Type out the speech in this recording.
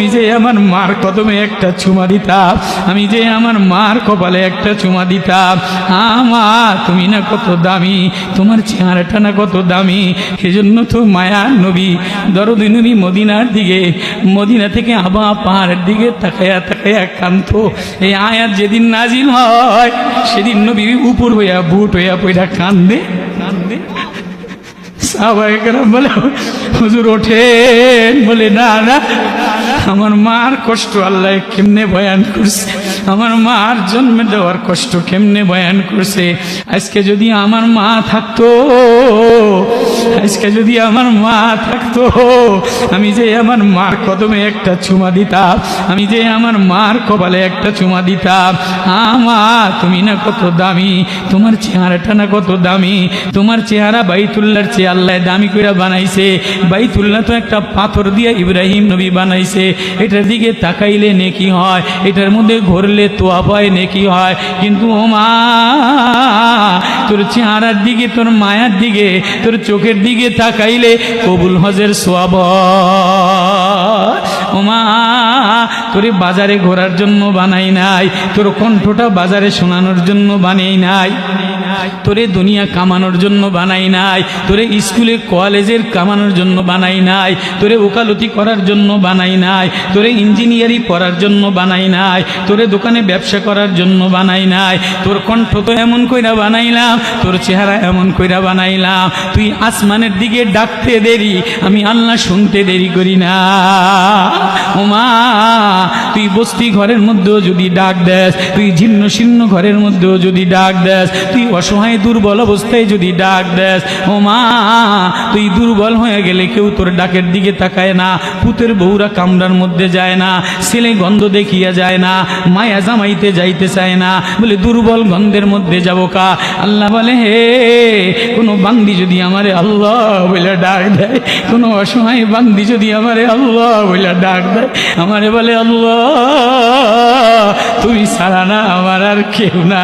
আমি যে আমার মার কদমে একটা চুমা দিতাম, আমি যে আমার মার কপালে একটা চুমা দিতাম। মা তুমি না কত দামি, তোমার চেহারাটা না কত দামি। সেজন্য তো মায়ার নবী দরদি নবী মদিনার দিকে, মদিনা থেকে আবা পাহাড়ের দিকে তাকায়া তাকায়া কান্ত। এই আয়াত যেদিন নাজিল হয় সেদিন নবী উপর হইয়া বুট হইয়া পইরা কান্দে কান্দে। সাহাবায়ে কেরাম বলে হুজুর ওঠেন, বলে না না, আমার মার কষ্ট আল্লাহ কেমনে বয়ান করছে, আমার মার জন্ম দেওয়ার কষ্ট কেমনে বয়ান করছে। আজকে যদি আমার মা থাকতো, আজকে যদি আমার মা থাকতো, আমি যে আমার মার কদমে একটা চুমা দিতাম, আমি যে আমার মার কপালে একটা চুমা দিতাম। মা তুমি না কত দামি, তোমার চেহারাটা না কত দামি। তোমার চেহারা বাইতুল্লাহর চেয়ে আল্লাহ দামি করে বানাইছে। বাইতুল্লাহ তো একটা পাথর দিয়ে ইব্রাহিম নবী বানাইছে, এটার দিকে তাকাইলে নেকি হয়, এটার মধ্যে ঘুরলে তোয়া পায় নেকি হয়। কিন্তু ও মা, তোর চেহারার দিকে, তোর মায়ার দিকে, তোর চোখের দিকে তাকাইলে কবুল হজের সওয়াব। ও মা, তোরে বাজারে ঘোরার জন্য বানাই নাই, তোর কণ্ঠটা বাজারে শোনানোর জন্য বানাই নাই, তোরে দুনিয়া কামানোর জন্য বানাই নাই, তোরে স্কুলে কলেজের কামানোর জন্য বানাই নাই, তোরে ওকালতি করার জন্য বানাই নাই, তোরে ইঞ্জিনিয়ারিং পড়ার জন্য বানাই নাই, তোরে দোকানে ব্যবসা করার জন্য বানাই নাই। তোর কণ্ঠ তো এমন কইরা বানাইলাম, তোর চেহারা এমন কইরা বানাইলাম, তুই আসমানের দিকে ডাকতে দেরি, আমি আল্লাহ শুনতে দেরি করি না। ও মা, তুই বস্তি ঘরের মধ্যেও যদি ডাক দেস, তুই জীর্ণ শীর্ণ ঘরের মধ্যেও যদি ডাক দেস, তুই অসহায় দুর্বল অবস্থায় যদি ডাক দেস, ও মা, তুই দুর্বল হয়ে গেলে কেউ তোর ডাকের দিকে তাকায় না, পুতের বউরা কামরার মধ্যে যায় না, ছেলে গন্ধ দেখিয়া যায় না, মায়া জামাইতে যাইতে চায় না, বলে দুর্বল গন্ধের মধ্যে যাবো কা। আল্লাহ বলে হে, কোনো বান্দি যদি আমারে আল্লাহ বলে ডাক দেয়, কোনো অসহায় বান্দি যদি আমারে আল্লাহ বলে ডাক দেয়, আমারে বলে আল্লাহ তুমি ছাড়া না আমার আর কেউ না।